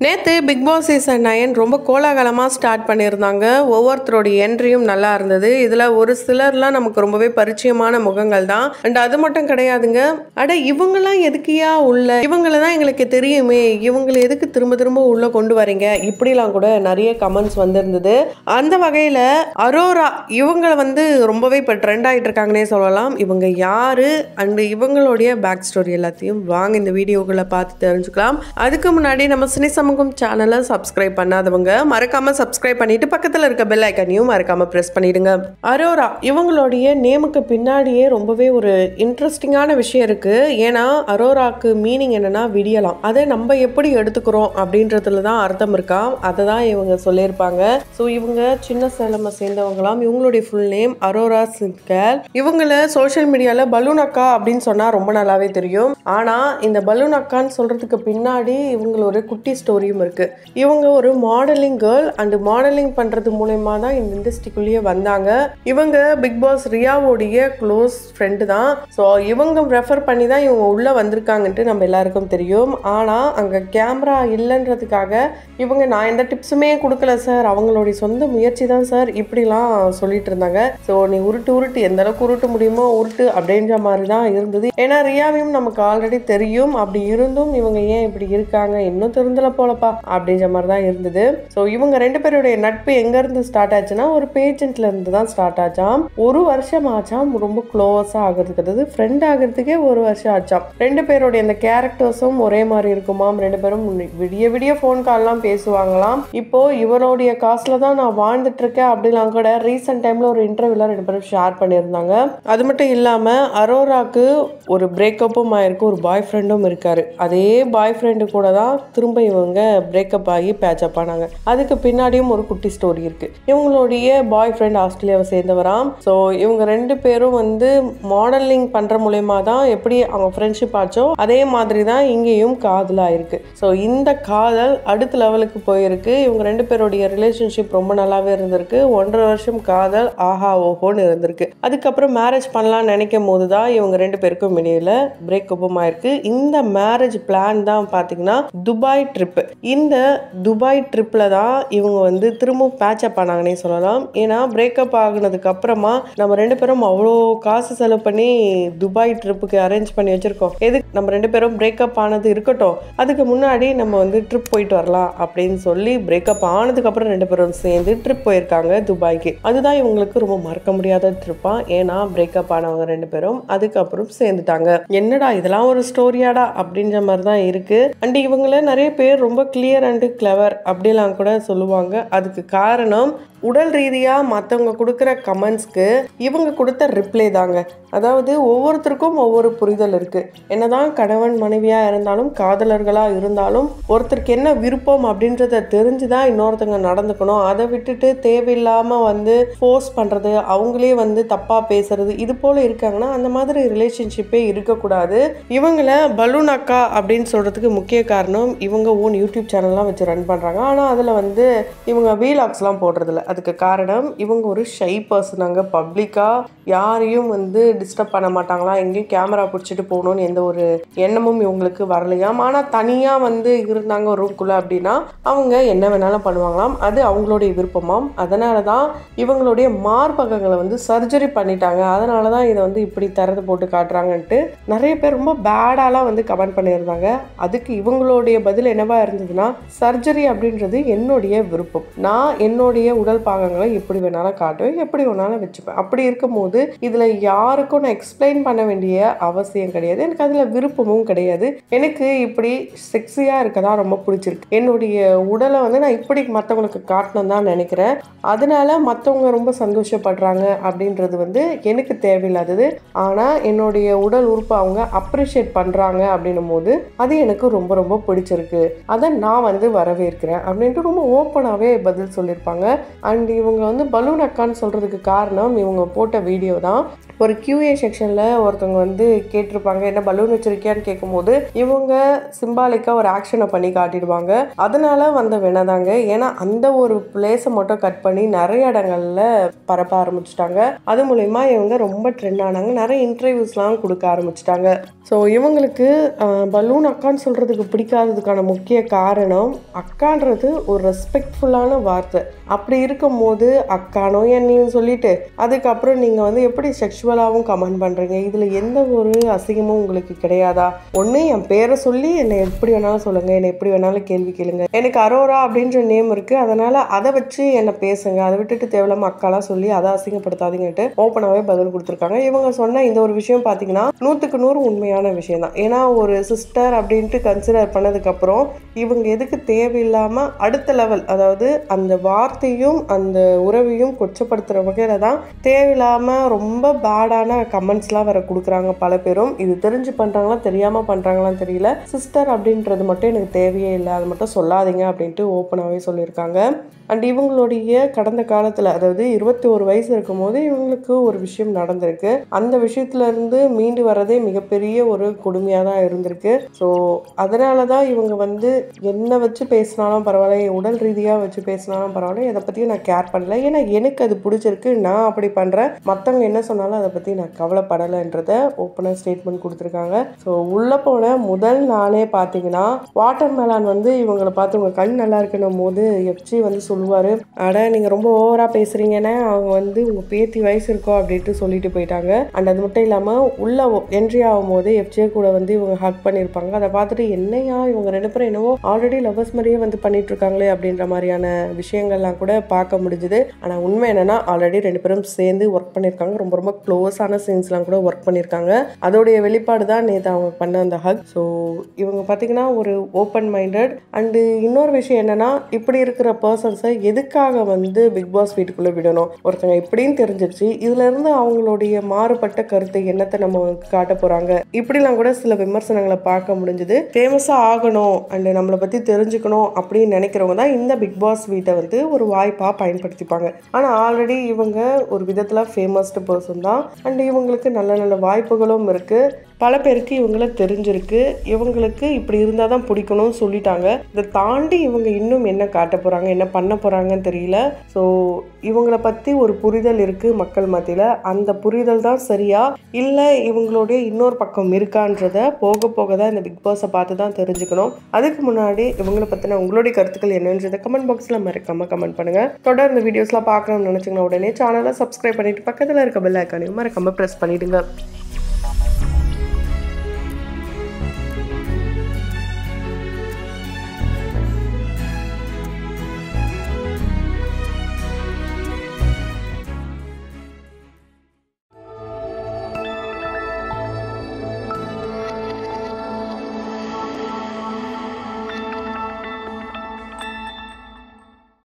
நேற்று big Boss season 9 ரொம்ப கோலாகலமாக ஸ்டார்ட் பண்ணியிருந்தாங்க. ஒவ்வொருத்தரோடைய என்ட்ரியும் நல்லா இருந்தது. இதில் ஒரு சிலர்லாம் நமக்கு ரொம்பவே பரிச்சயமான முகங்கள் தான். அண்ட் அது மட்டும் கிடையாதுங்க, அட இவங்கெல்லாம் எதுக்கியா உள்ள, இவங்கள தான் எங்களுக்கு தெரியுமே, இவங்களை எதுக்கு திரும்ப திரும்ப உள்ளே கொண்டு வரீங்க, இப்படிலாம் கூட நிறைய கமெண்ட்ஸ் வந்திருந்தது. அந்த வகையில் அரோரா இவங்களை ரொம்பவே இப்போ ட்ரெண்ட் ஆகிட்டு இருக்காங்கன்னே சொல்லலாம். இவங்க யாரு அண்ட் இவங்களுடைய பேக் ஸ்டோரி எல்லாத்தையும் வாங்க இந்த வீடியோக்களை பார்த்து தெரிஞ்சுக்கலாம். அதுக்கு முன்னாடி நம்ம சினி சமூகம் சேனலை சப்ஸ்கிரைப் பண்ணாதவங்க மறக்காம சப்ஸ்கிரைப் பண்ணிட்டு பக்கத்தில் இருக்க பெல் ஐக்கனையும் மறக்காம பிரஸ் பண்ணிடுங்க. அரோரா இவங்களுடைய நேமுக்கு பின்னாடியே ரொம்பவே ஒரு இன்ட்ரெஸ்டிங்கான விஷயம் இருக்கு. ஏன்னா அரோராக்கு மீனிங் என்னன்னா விடியலாம். அதை நம்ம எப்படி எடுத்துக்கிறோம் அப்படின்றதுல தான் அர்த்தம் இருக்கா. அதை தான் இவங்க சொல்லியிருப்பாங்க. ஸோ இவங்க சின்ன சேலமை சேர்ந்தவங்களாம். இவங்களுடைய ஃபுல் நேம் அரோரா சிங்கல். இவங்கள சோஷியல் மீடியாவில் பலூன் அக்கா அப்படின்னு சொன்னால் ரொம்ப நல்லாவே தெரியும். ஆனால் இந்த பலூன் அக்கான்னு சொல்றதுக்கு பின்னாடி இவங்களோட குட்டி ஸ்டோரியும் இருக்கு. இவங்க ஒரு மாடலிங் கேர்ள் அண்ட் மாடலிங் பண்றது மூலமா தான் இந்த இண்டஸ்ட்ரிக்குள்ளேயே வந்தாங்க. இவங்க பிக் பாஸ் ரியாவோடைய க்ளோஸ் ஃப்ரெண்டு தான். ஸோ இவங்க ரெஃபர் பண்ணி தான் இவங்க உள்ள வந்திருக்காங்கன்ட்டு நம்ம எல்லாருக்கும் தெரியும். ஆனால் அங்கே கேமரா இல்லைன்றதுக்காக இவங்க நான் எந்த டிப்ஸுமே கொடுக்கல சார், அவங்களுடைய சொந்த முயற்சி தான் சார், இப்படிலாம் சொல்லிட்டு இருந்தாங்க. ஸோ நீ உருட்டு எந்த அளவுக்கு உருட்டு முடியுமோ உருட்டு அப்படின்ற மாதிரி தான் இருந்தது. ஏன்னா ரியாவையும் நமக்கு ஆல்ரெடி தெரியும். அப்படி இருந்தும் இவங்க ஏன் இப்படி இருக்காங்க, இன்னும் திருந்தல போலப்பா அப்படின்ற மாதிரி தான் இருந்தது. ஸோ இவங்க ரெண்டு பேருடைய நட்பு எங்க இருந்து ஸ்டார்ட் ஆச்சுன்னா ஒரு பேஜென்ட்ல இருந்து தான் ஸ்டார்ட் ஆச்சாம். ஒரு வருஷம் ஆச்சாம் ரொம்ப க்ளோஸா ஆகிறதுக்கு, அதாவது ஃப்ரெண்ட் ஆகிறதுக்கே ஒரு வருஷம் ஆச்சாம். ரெண்டு பேருடைய அந்த கேரக்டர்ஸும் ஒரே மாதிரி இருக்குமாம். ரெண்டு பேரும் விடிய ஃபோன் கால்லாம் பேசுவாங்களாம். இப்போ இவருடைய காசுல தான் நான் வாழ்ந்துட்டு இருக்கேன் அப்படிலாம் கூட ரீசெண்ட் டைம்ல ஒரு இன்டர்வியூல ரெண்டு பேரும் ஷேர் பண்ணியிருந்தாங்க. அது மட்டும் இல்லாம அரோராக்கு ஒரு பிரேக்கப்பும் ஆயிருக்கு, ஒரு பாய் ஃப்ரெண்டும் இருக்காரு. அதே பாய் ஃப்ரெண்டு கூட தான் திரும்ப இவங்க பிரேக்கப் ஆகி பேட்சப் ஆனாங்க. அதுக்கு பின்னாடியும் ஒரு குட்டி ஸ்டோரி இருக்கு. இவங்களுடைய பாய் ஃப்ரெண்ட் ஆஸ்திரேலியாவை சேர்ந்தவராம். ஸோ இவங்க ரெண்டு பேரும் மாடலிங் பண்ற மூலயமா தான் எப்படி அவங்க ஃப்ரெண்ட்ஷிப் ஆச்சோ அதே மாதிரி தான் இங்கேயும் காதல் ஆயிருக்கு. ஸோ இந்த காதல் அடுத்த லெவலுக்கு போயிருக்கு. இவங்க ரெண்டு பேருடைய ரிலேஷன்ஷிப் ரொம்ப நல்லாவே இருந்திருக்கு. 1.5 வருஷம் காதல் ஆஹா ஓஹோன்னு இருந்திருக்கு. அதுக்கப்புறம் மேரேஜ் பண்ணலாம்னு நினைக்கும் போது தான் இவங்க ரெண்டு பேருக்கும் இடையில பிரேக்கப்பும் ஆயிருக்கு. இந்த மேரேஜ் பிளான் தான் பார்த்தீங்கன்னா துபாய் ட்ரிப். இந்த துபாய் ட்ரிப்ல தான் இவங்க திரும்ப பேட்சப் பண்ணாங்கன்னே சொல்லலாம். ஏன்னா பிரேக்கப் ஆகுனதுக்கு அப்புறமா நம்ம ரெண்டு பேரும் அவ்வளோ காசு செலவு பண்ணி துபாய் ட்ரிப்புக்கு அரேஞ்ச் பண்ணி வச்சிருக்கோம், எதுக்கு நம்ம ரெண்டு பேரும் பிரேக்கப் ஆனது இருக்கட்டும், அதுக்கு முன்னாடி நம்ம ட்ரிப் போயிட்டு வரலாம் அப்படின்னு சொல்லி பிரேக்கப் ஆனதுக்கு அப்புறம் ரெண்டு பேரும் சேர்ந்து ட்ரிப் போயிருக்காங்க துபாய்க்கு. அதுதான் இவங்களுக்கு ரொம்ப மறக்க முடியாத ட்ரிப்பா. ஏன்னா பிரேக்கப் ஆனவங்க ரெண்டு பேரும் அதுக்கப்புறம் சேர்ந்துட்டாங்க. என்னடா இதெல்லாம் ஒரு ஸ்டோரியாடா அப்படின்ற மாதிரி தான் இருக்கு. அண்ட் இவங்கள நிறைய பேர் ரொம்ப கிளியர் அண்ட் கிளவர் அப்படிலாம் கூட சொல்லுவாங்க. அதுக்கு காரணம் உடல் ரீதியாக மற்றவங்க கொடுக்குற கமெண்ட்ஸ்க்கு இவங்க கொடுத்த ரிப்ளை தாங்க. அதாவது ஒவ்வொருத்தருக்கும் ஒவ்வொரு புரிதல் இருக்குது. என்னதான் கணவன் மனைவியாக இருந்தாலும் காதலர்களாக இருந்தாலும் ஒருத்தருக்கு என்ன விருப்பம் அப்படின்றத தெரிஞ்சு தான் இன்னொருத்தங்க நடந்துக்கணும். அதை விட்டுட்டு தேவையில்லாமல் ஃபோர்ஸ் பண்ணுறது, அவங்களே தப்பாக பேசுறது, இது போல் இருக்காங்கன்னா அந்த மாதிரி ரிலேஷன்ஷிப்பே இருக்கக்கூடாது. இவங்கள பலூன் அக்கா அப்படின்னு சொல்கிறதுக்கு முக்கிய காரணம் இவங்க ஓன் யூடியூப் சேனல்லாம் வச்சு ரன் பண்ணுறாங்க. ஆனால் அதில் இவங்க வீலாக்ஸ்லாம் போடுறதில்ல. அதுக்கு காரணம் இவங்க ஒரு ஷை பர்சனாங்க. பப்ளிக்காக யாரையும் டிஸ்டர்ப் பண்ண மாட்டாங்களா, எங்கேயும் கேமரா பிடிச்சிட்டு போகணும்னு எந்த ஒரு எண்ணமும் இவங்களுக்கு வரலையாம். ஆனால் தனியாக இருந்தாங்க ஒரு ரூம்குள்ளே அப்படின்னா அவங்க என்ன வேணாலும் பண்ணுவாங்களாம். அது அவங்களுடைய விருப்பமாம். அதனால தான் இவங்களுடைய மார்பகங்களை சர்ஜரி பண்ணிட்டாங்க. அதனால தான் இதை இப்படி திறந்து போட்டு காட்டுறாங்கன்ட்டு நிறைய பேர் ரொம்ப பேடாலாம் கமெண்ட் பண்ணியிருந்தாங்க. அதுக்கு இவங்களுடைய பதில் என்னவா இருந்ததுன்னா, சர்ஜரி அப்படின்றது என்னுடைய விருப்பம், நான் என்னுடைய உடல் பாகங்களை எப்படி வேணாலும் காட்டுவேன், எப்படி வேணாலும் வச்சுப்பேன். அப்படி இருக்கும்போது இதுல யாருக்கும் நான் எக்ஸ்பிளைன் பண்ண வேண்டிய அவசியம் கிடையாது. எனக்கு அதுல விருப்பமும் கிடையாது. எனக்கு இப்படி செக்ஸியா இருக்கதான் ரொம்ப பிடிச்சிருக்கு. என்னுடைய உடலை நான் இப்படி மற்றவங்களுக்கு காட்டணும் தான் நினைக்கிறேன். அதனால மற்றவங்க ரொம்ப சந்தோஷப்படுறாங்க அப்படின்றது எனக்கு தேவையில்லாதது. ஆனா என்னுடைய உடல் உறுப்பு அவங்க அப்ரிஷியேட் பண்றாங்க அப்படின்னும் போது அது எனக்கு ரொம்ப ரொம்ப பிடிச்சிருக்கு. அதை நான் வரவேற்கிறேன் அப்படின்ட்டு ரொம்ப ஓப்பனாவே பதில் சொல்லியிருப்பாங்க. அண்ட் இவங்க வந்து பலூன் அக்கான்னு சொல்கிறதுக்கு காரணம் இவங்க போட்ட வீடியோ தான். ஒரு QA செக்ஷனில் ஒருத்தவங்க வந்து கேட்டிருப்பாங்க, என்ன பலூன் வச்சுருக்கியான்னு கேட்கும்போது இவங்க சிம்பாலிக்காக ஒரு ஆக்ஷனை பண்ணி காட்டிடுவாங்க. அதனால வந்த வினதாங்க. ஏன்னா அந்த ஒரு பிளேஸை மட்டும் கட் பண்ணி நிறைய இடங்கள்ல பரப்ப ஆரம்பிச்சிட்டாங்க. அது மூலயமா இவங்க ரொம்ப ட்ரெண்ட் ஆனாங்க. நிறைய இன்டர்வியூஸ்லாம் கொடுக்க ஆரம்பிச்சிட்டாங்க. ஸோ இவங்களுக்கு பலூன் அக்கான்னு சொல்கிறதுக்கு பிடிக்காததுக்கான முக்கிய காரணம், அக்கான்றது ஒரு ரெஸ்பெக்ட்ஃபுல்லான வார்த்தை. அப்படி இருக்கும்போது அக்கானோ என்னையும் சொல்லிட்டு அதுக்கப்புறம் நீங்கள் வந்து எப்படி செக்ஷுவலாகவும் கமெண்ட் பண்ணுறீங்க? இதில் எந்த ஒரு அசிங்கமும் உங்களுக்கு கிடையாதா? ஒன்று என் பேரை சொல்லி என்னை எப்படி வேணாலும் சொல்லுங்கள், என்னை எப்படி வேணாலும் கேள்வி கேளுங்க. எனக்கு அரோரா அப்படின்ற நேம் இருக்குது, அதனால் அதை வச்சு என்னை பேசுங்க. அதை விட்டுட்டு தேவையில்லாமல் அக்காலாம் சொல்லி அதை அசிங்கப்படுத்தாதீங்கன்ட்டு ஓப்பனாகவே பதில் கொடுத்துருக்காங்க. இவங்க சொன்ன இந்த ஒரு விஷயம் பார்த்தீங்கன்னா 100க்கு 100 உண்மையான விஷயம் தான். ஏன்னா ஒரு சிஸ்டர் அப்படின்ட்டு கன்சிடர் பண்ணதுக்கப்புறம் இவங்க எதுக்கு தேவையில்லாமல் அடுத்த லெவல், அதாவது அந்த வார்த்தையும் அந்த உறவையும் கொச்சப்படுத்துகிற வகையில் தான் தேவையில்லாமல் ரொம்ப பேடான கமெண்ட்ஸ்லாம் வேற கொடுக்குறாங்க பல பேரும். இது தெரிஞ்சு பண்ணுறாங்களா தெரியாமல் பண்ணுறாங்களான்னு தெரியல. சிஸ்டர் அப்படின்றது மட்டும் எனக்கு தேவையே இல்லை, அது மட்டும் சொல்லாதீங்க அப்படின்ட்டு ஓப்பனாகவே சொல்லியிருக்காங்க. அண்ட் இவங்களுடைய கடந்த காலத்தில், அதாவது 21 வயசு இருக்கும்போது இவங்களுக்கு ஒரு விஷயம் நடந்திருக்கு. அந்த விஷயத்துலேருந்து மீண்டு வரதே மிகப்பெரிய ஒரு கொடுமையாக தான் இருந்திருக்கு. ஸோ அதனால தான் இவங்க வந்து என்ன வச்சு பேசினாலும் பரவாயில்ல, உடல் ரீதியாக வச்சு பேசினாலும் பரவாயில்ல, இதை பற்றியும் நான் கேர் பண்ணல. ஏன்னா எனக்கு அது பிடிச்சிருக்கு, நான் அப்படி பண்ணுறேன். மற்றவங்க என்ன சொன்னாலும் அதை பற்றி நான் கவலைப்படலைன்றதை ஓப்பனாக ஸ்டேட்மெண்ட் கொடுத்துருக்காங்க. ஸோ உள்ளே போன முதல் நாளே பார்த்தீங்கன்னா வாட்டர் மேலான் வந்து இவங்களை பார்த்து உங்கள் கண் நல்லா இருக்குன்னும் போது எஃப்ஜி வந்து சொல்லுவார், அட நீங்கள் ரொம்ப ஓவராக பேசுகிறீங்கன்னா அவங்க வந்து உங்கள் பேத்தி வயசு இருக்கோ அப்படின்ட்டு சொல்லிட்டு போயிட்டாங்க. அண்ட் அது மட்டும் இல்லாமல் உள்ள என்ட்ரி ஆகும் போது எஃப்ஜே கூட வந்து இவங்க ஹக் பண்ணியிருப்பாங்க. அதை பார்த்துட்டு என்னையா இவங்க 2 பேரும் என்னவோ ஆல்ரெடி லவ்வர்ஸ் மாதிரியே வந்து பண்ணிட்டு இருக்காங்களே அப்படின்ற மாதிரியான விஷயங்கள்லாம் கூட பார்க்க முடிஞ்சுது. ஆனால் உண்மை என்னன்னா ஆல்ரெடி 2 பேரும் சேர்ந்து ஒர்க் பண்ணியிருக்காங்க. ரொம்ப ரொம்ப க்ளோஸான சீன்ஸ்லாம் கூட ஒர்க் பண்ணியிருக்காங்க. அதோடைய வெளிப்பாடு தான் நேற்று அவங்க பண்ண அந்த ஹக். ஸோ இவங்க பார்த்தீங்கன்னா ஒரு ஓப்பன் மைண்டட். அண்டு இன்னொரு விஷயம் என்னன்னா, இப்படி இருக்கிற பர்சன்ஸை எதுக்காக வந்து பிக் பாஸ் வீட்டுக்குள்ளே விடணும்? ஒருத்தங்க இப்படின்னு தெரிஞ்சிருச்சு, இதுல இருந்து அவங்களுடைய மாறுபட்ட கருத்தை என்னத்தை நம்ம காட்ட போறாங்க? இப்படிலாம் கூட சில விமர்சனங்களை பார்க்க முடிஞ்சது. ஃபேமஸாக ஆகணும் அண்ட் நம்மளை பற்றி தெரிஞ்சுக்கணும் அப்படின்னு நினைக்கிறவங்க தான் இந்த பிக் பாஸ் வீட்டை வந்து ஒரு வாய்ப்பாக பயன்படுத்திப்பாங்க. ஆனால் ஆல்ரெடி இவங்க ஒரு விதத்தில் ஃபேமஸ்டு பர்சன் தான். அண்ட் இவங்களுக்கு நல்ல நல்ல வாய்ப்புகளும் இருக்குது. பல பேருக்கு இவங்கள தெரிஞ்சிருக்கு. இவங்களுக்கு இப்படி இருந்தால் தான் பிடிக்கணும்னு சொல்லிட்டாங்க. இதை தாண்டி இவங்க இன்னும் என்ன காட்ட போகிறாங்க, என்ன பண்ண போகிறாங்கன்னு தெரியல. ஸோ இவங்களை பற்றி ஒரு புரிதல் இருக்குது மக்கள் மத்தியில். அந்த புரிதல் தான் சரியா இல்லை இவங்களுடைய இன்னொரு பக்கம் இருக்கான்றத போக போக தான் இந்த பிக் பாஸை பார்த்து தான் தெரிஞ்சுக்கணும். அதுக்கு முன்னாடி இவங்களை பற்றின உங்களுடைய கருத்துக்கள் என்னன்றதை கமெண்ட் பாக்ஸில் மறக்காமல் கமெண்ட் பண்ணுங்கள். தொடர்ந்து வீடியோஸ்லாம் பார்க்கணும்னு நினச்சிங்கன்னா உடனே சேனலை சப்ஸ்கிரைப் பண்ணிவிட்டு பக்கத்தில் இருக்க பெல் ஐக்கானையும் மறக்காமல் ப்ரெஸ் பண்ணிவிடுங்க.